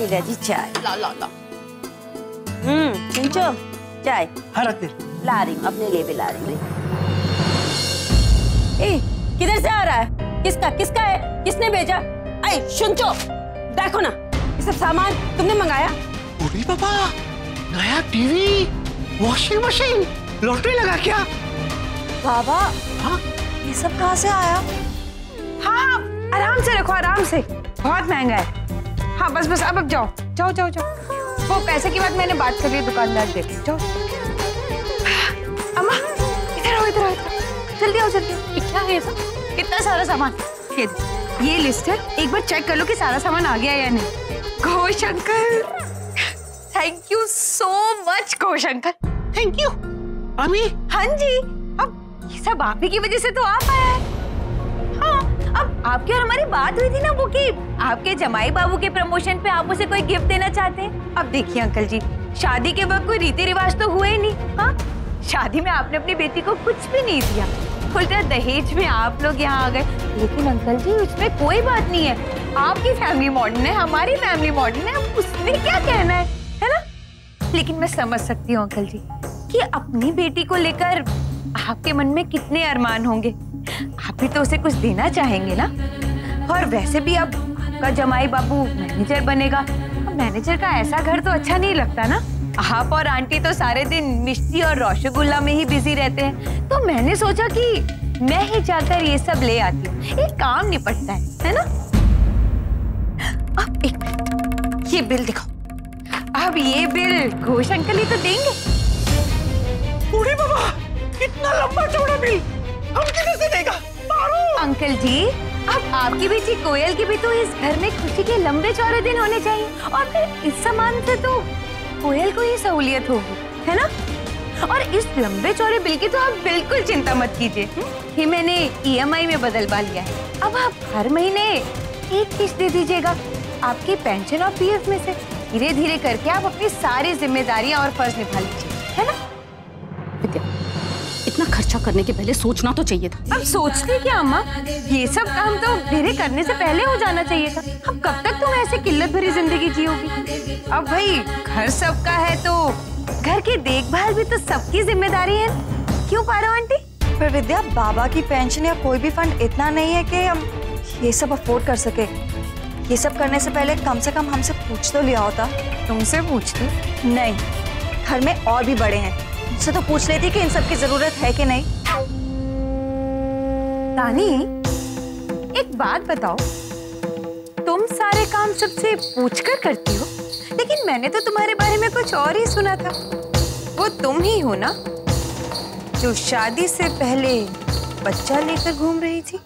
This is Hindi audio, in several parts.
लीला जी चाय। ला ला ला। चिंचो चाय। हाँ रख दे। ला रही हूँ, अपने लिए भी ला रही हूँ। किधर से आ रहा है? किसका है? किसने भेजा? आई शुंचो, देखो ना, ये सब सामान तुमने मंगाया? अरे बाबा, नया टीवी, वॉशिंग मशीन, लॉटरी लगा क्या? बाबा, हाँ? ये सब कहाँ से आया? हाँ, आराम से रखो, आराम से, बहुत महंगा है। हाँ बस अब जाओ जाओ जाओ जाओ। वो पैसे की बात मैंने बात कर ली दुकानदार से। जाओ। अम्मा इधर आओ, जल्दी आओ जल्दी। क्या है ये सब? कितना सारा सामान? ये लिस्ट है, एक बार चेक कर लो कि सारा सामान आ गया या नहीं। Ghosh uncle, thank you so much Ghosh uncle. Thank you. अम्मी? हाँ जी, अब ये सब आप ही की वजह से तो आ पाया है। हाँ, अब आपकी और हमारी बात हुई थी ना वो कि आपके जमाई बाबू के प्रमोशन पे आप उसे कोई गिफ्ट देना चाहते हैं। अब देखिए अंकल जी, शादी के वक्त कोई रीति रिवाज तो हुए ही नहीं। हाँ, शादी में आपने अपनी बेटी को कुछ भी नहीं दिया, उल्टा दहेज में आप लोग यहाँ आ गए। लेकिन अंकल जी उसमें कोई बात नहीं है, आपकी फैमिली मॉडर्न है, हमारी फैमिली मॉडर्न है, अब उसमें क्या कहना है ना? लेकिन मैं समझ सकती हूँ अंकल जी कि अपनी बेटी को लेकर आपके मन में कितने अरमान होंगे। आप भी तो उसे कुछ देना चाहेंगे ना। और वैसे भी अब आपका जमाई बाबू मैनेजर बनेगा, मैनेजर का ऐसा घर तो अच्छा नहीं लगता ना। आप और आंटी तो सारे दिन मिष्टी और रसगुल्ला में ही बिजी रहते हैं, तो मैंने सोचा कि मैं ही जाकर ये सब ले आती हूँ, एक काम निपटता है ना? अब एक ये बिल दिखाओ। अब ये बिल घोष अंकल ही तो देंगे। अरे बाबा, इतना लंबा चौड़ा बिल हम किधर से देगा? अंकल जी, अब आपकी बेटी कोयल की भी तो इस घर में खुशी के लंबे चौड़े दिन होने चाहिए, और फिर इस सामान से तो कोयल को ही सहूलियत होगी, है ना? और इस लंबे चौड़े बिल की तो आप बिल्कुल चिंता मत कीजिए, ये मैंने EMI में बदलवा लिया है। अब आप हर महीने एक किस्त दे दीजिएगा आपकी पेंशन और PF में से। धीरे धीरे करके आप अपनी सारी जिम्मेदारियां और फर्ज निभा लीजिए, है ना? विद्या, इतना खर्चा करने के पहले सोचना तो चाहिए था। अब सोचते क्या अम्मा, ये सब काम तो मेरे करने से पहले हो जाना चाहिए था। अब कब तक तुम ऐसे किल्लत भरी जिंदगी जियोगी? अब भाई घर सबका है तो घर की देखभाल भी तो सबकी जिम्मेदारी है, क्यों पारो आंटी? पर विद्या, बाबा की पेंशन या कोई भी फंड इतना नहीं है कि हम ये सब अफोर्ड कर सके। ये सब करने से पहले कम से कम हमसे पूछ तो लिया होता। तुमसे पूछती? नहीं, घर में और भी बड़े हैं, मुझसे तो पूछ लेती कि इन सब की जरूरत है कि नहीं। तानी, एक बात बताओ, तुम सारे काम सबसे पूछकर करती हो, लेकिन मैंने तो तुम्हारे बारे में कुछ और ही सुना था। वो तुम ही हो ना जो शादी से पहले बच्चा लेकर घूम रही थी?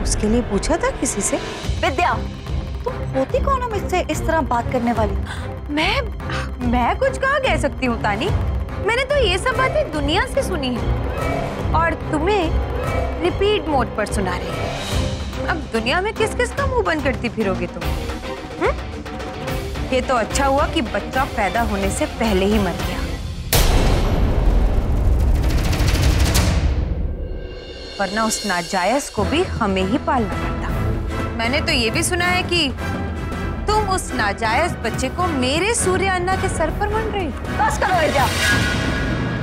उसके लिए पूछा था किसी से? विद्या, तुम होती कौन हो मुझसे इस तरह बात करने वाली? मैं कुछ कहाँ कह सकती हूँ तानी, मैंने तो ये सब बातें दुनिया से सुनी है और तुम्हें रिपीट मोड पर सुना रही हूँ। अब दुनिया में किस किस का मुंह बंद करती फिरोगे तुम? ये तो अच्छा हुआ कि बच्चा पैदा होने से पहले ही मर गया, वरना उस नाजायज को भी हमें ही पालना पड़ता। मैंने तो ये भी सुना है कि तुम उस नाजायज बच्चे को मेरे सूर्य अन्ना के सर पर बन रही। बस करो विद्या,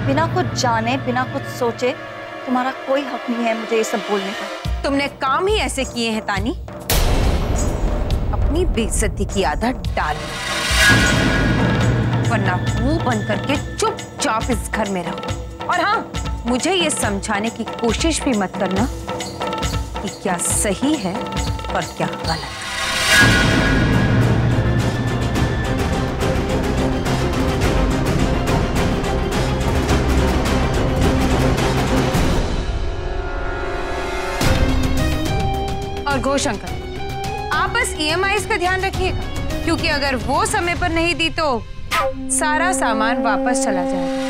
बिना कुछ जाने बिना कुछ सोचे तुम्हारा कोई हक नहीं है मुझे ये सब बोलने का। तुमने काम ही ऐसे किए हैं तानी, अपनी बेइज्जती की आदत डाल, वरना मुंह बंद करके चुपचाप इस घर में रहो। और हाँ, मुझे ये समझाने की कोशिश भी मत करना कि क्या सही है और क्या गलत। और घोष अंकल, आप बस EMIs का ध्यान रखिएगा, क्योंकि अगर वो समय पर नहीं दी तो सारा सामान वापस चला जाएगा,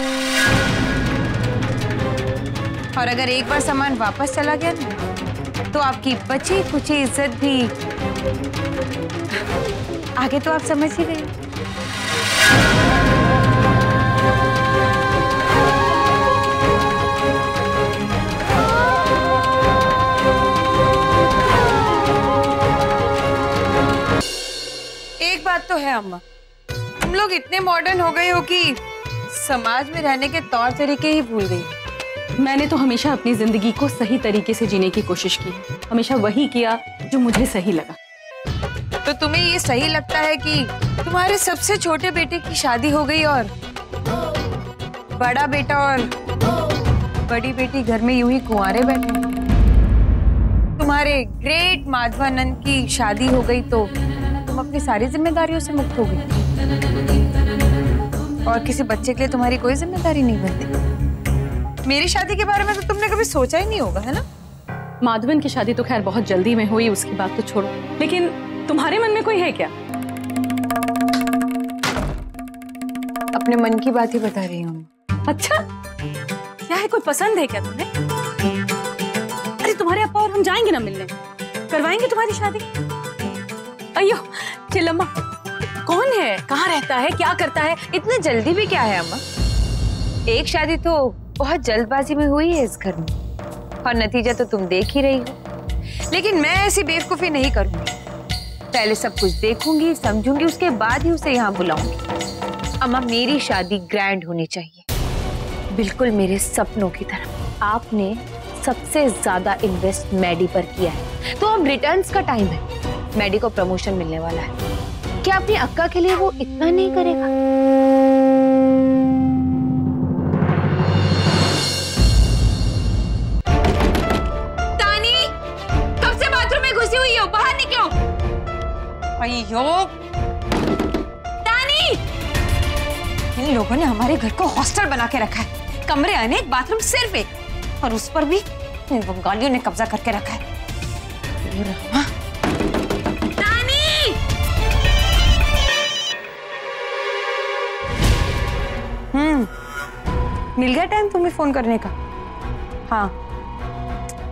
और अगर एक बार सामान वापस चला गया ना, तो आपकी बची कुची इज्जत भी आगे तो आप समझ ही गए। तो है अम्मा, तुम लोग इतने मॉडर्न हो गए हो कि समाज में रहने के तौर तरीके ही भूल गई। मैंने तो हमेशा अपनी जिंदगी को सही तरीके से जीने की कोशिश की, हमेशा वही किया जो मुझे सही लगा। तो तुम्हें ये सही लगता है कि तुम्हारे सबसे छोटे बेटे की शादी हो गई और बड़ा बेटा और बड़ी बेटी घर में यूं ही कुंवारे बैठे? तुम्हारे ग्रेट माधवानंद की शादी हो गई तो तुम अपनी सारी जिम्मेदारियों से मुक्त हो गई और किसी बच्चे के लिए तुम्हारी कोई जिम्मेदारी नहीं बनती। मेरी शादी के बारे में तो तुमने कभी सोचा ही नहीं होगा, है ना? माधवन की शादी तो खैर बहुत जल्दी में हुई, उसकी बात तो छोड़ो, लेकिन तुम्हारे मन में कोई है क्या? अपने मन की बात ही बता रही हूँ। अच्छा, क्या है, कोई पसंद है क्या तुम्हें? अरे तुम्हारे अप्पा और हम जाएंगे ना मिलने, करवाएंगे तुम्हारी शादी। अयो चिलम्मा, कौन है, कहाँ रहता है, क्या करता है? इतने जल्दी भी क्या है अम्मा? एक शादी तो बहुत जल्दबाजी में हुई है इस घर में और नतीजा तो तुम देख ही रही हो। लेकिन मैं ऐसी बेवकूफी नहीं करूंगी, पहले सब कुछ देखूंगी, समझूंगी, उसके बाद ही उसे यहाँ बुलाऊंगी। अम्मा, मेरी शादी ग्रैंड होनी चाहिए, बिल्कुल मेरे सपनों की तरह। आपने सबसे ज्यादा इन्वेस्ट मैडी पर किया है, तो अब रिटर्न्स का टाइम है। मैडी को प्रमोशन मिलने वाला है, क्या अपनी अक्का के लिए वो इतना नहीं करेगा? तानी, कब से बाथरूम में घुसी हुई हो? बाहर निकलो। अयो तानी, इन लोगों ने हमारे घर को हॉस्टल बना के रखा है। कमरे अनेक, बाथरूम सिर्फ एक, और उस पर भी इन बंगालियों ने कब्जा करके रखा है। मिल गया टाइम तुम्हें फोन करने का? हाँ,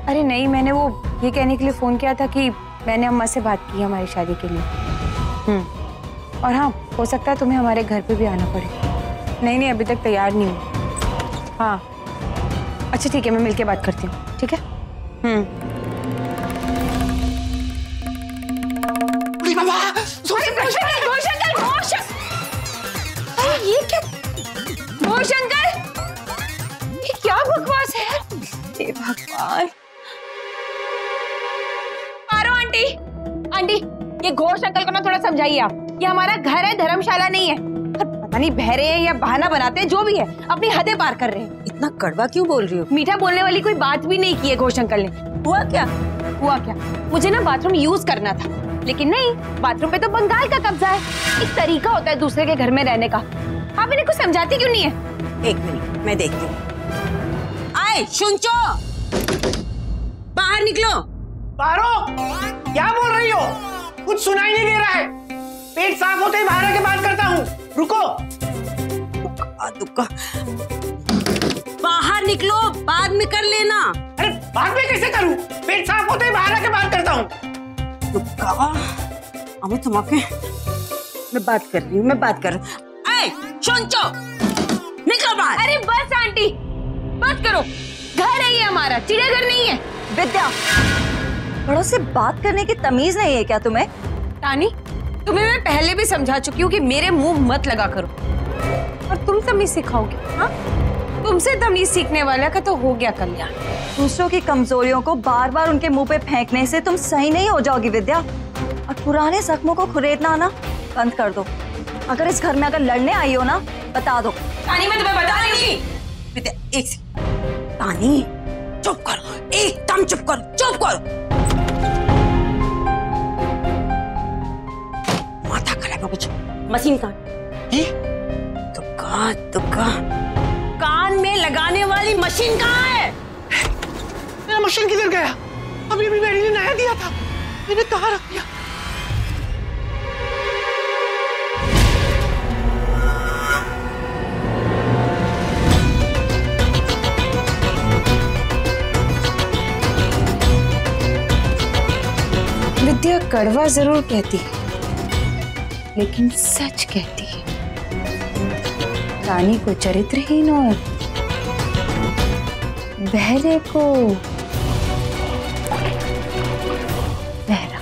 अरे नहीं, मैंने वो ये कहने के लिए फोन किया था कि मैंने अम्मा से बात की हमारी शादी के लिए। और हाँ, हो सकता है तुम्हें हमारे घर पे भी आना पड़े। नहीं, अभी तक तैयार नहीं हूँ। हाँ अच्छा ठीक है, मैं मिलके बात करती हूँ, ठीक है? अरे ये क्या शंकर, ये क्या बकवास है? हे भगवान। पारो आंटी, आंटी ये घोष अंकल को ना थोड़ा समझाइए आप। ये हमारा घर है, धर्मशाला नहीं है। पता नहीं बहरे हैं या बहाना बनाते हैं, जो भी है अपनी हदें पार कर रहे हैं। इतना कड़वा क्यों बोल रही हो? मीठा बोलने वाली कोई बात भी नहीं की है घोष अंकल ने। हुआ क्या? मुझे ना बाथरूम यूज करना था, लेकिन नहीं, बाथरूम पे तो बंगाल का कब्जा है। एक तरीका होता है दूसरे के घर में रहने का। आप इन्हें कुछ समझाती क्यों नहीं है? एक मिनट, मैं देखती हूँ। आए शुंचो, बाहर निकलो। पारो, क्या बोल रही हो? कुछ सुनाई नहीं दे रहा है। पेट साफ होते ही बाहर आके बात करता हूँ। रुको। दुक्का, बाहर निकलो, बाद में कर लेना। अरे बाद में कैसे करूँ? पेट साफ होते ही बाहर आके बात करता हूँ। दुक्का, अभी तुम्हारे मैं बात कर रही हूँ, आए शुंचो, निकलो बाहर। अरे बस आंटी, बात करो। घर है ये हमारा, चिड़ियाघर नहीं है। विद्या, बड़ों से बात करने की तमीज नहीं है क्या तुम्हें? तानी, तुम्हें मैं पहले भी समझा चुकी हूँ कि मेरे मुंह मत लगा करो, और तुम तमीज सिखाओगे? हाँ, तुमसे तमीज सीखने वाला का तो हो गया कल्याण। दूसरों की कमजोरियों को बार बार उनके मुंह पे फेंकने से तुम सही नहीं हो जाओगी विद्या। और पुराने जख्मों को खुरेदना ना बंद कर दो। अगर इस घर में अगर लड़ने आई हो ना, बता दो। तानी, मैं तुम्हें बता दूंगी। विद्या, एक सेकंड। तानी चुप करो, एकदम चुप करो। माथा खराब है कुछ। मशीन कहाँ? तुक्का, कान में लगाने वाली मशीन कहाँ है? मेरा मशीन किधर गया? अभी मैंने नया दिया था, मैंने कहाँ रख दिया? विद्या कड़वा जरूर कहती है, लेकिन सच कहती है। रानी को चरित्रहीन और बहरे को बहरा।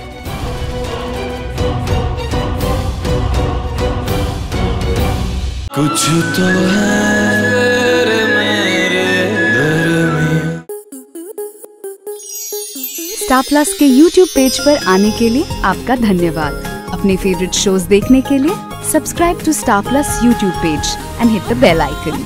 कुछ तो है मेरे दरमियां। स्टार प्लस के YouTube पेज पर आने के लिए आपका धन्यवाद। अपने फेवरेट शोज देखने के लिए subscribe to Star Plus YouTube page and hit the bell icon.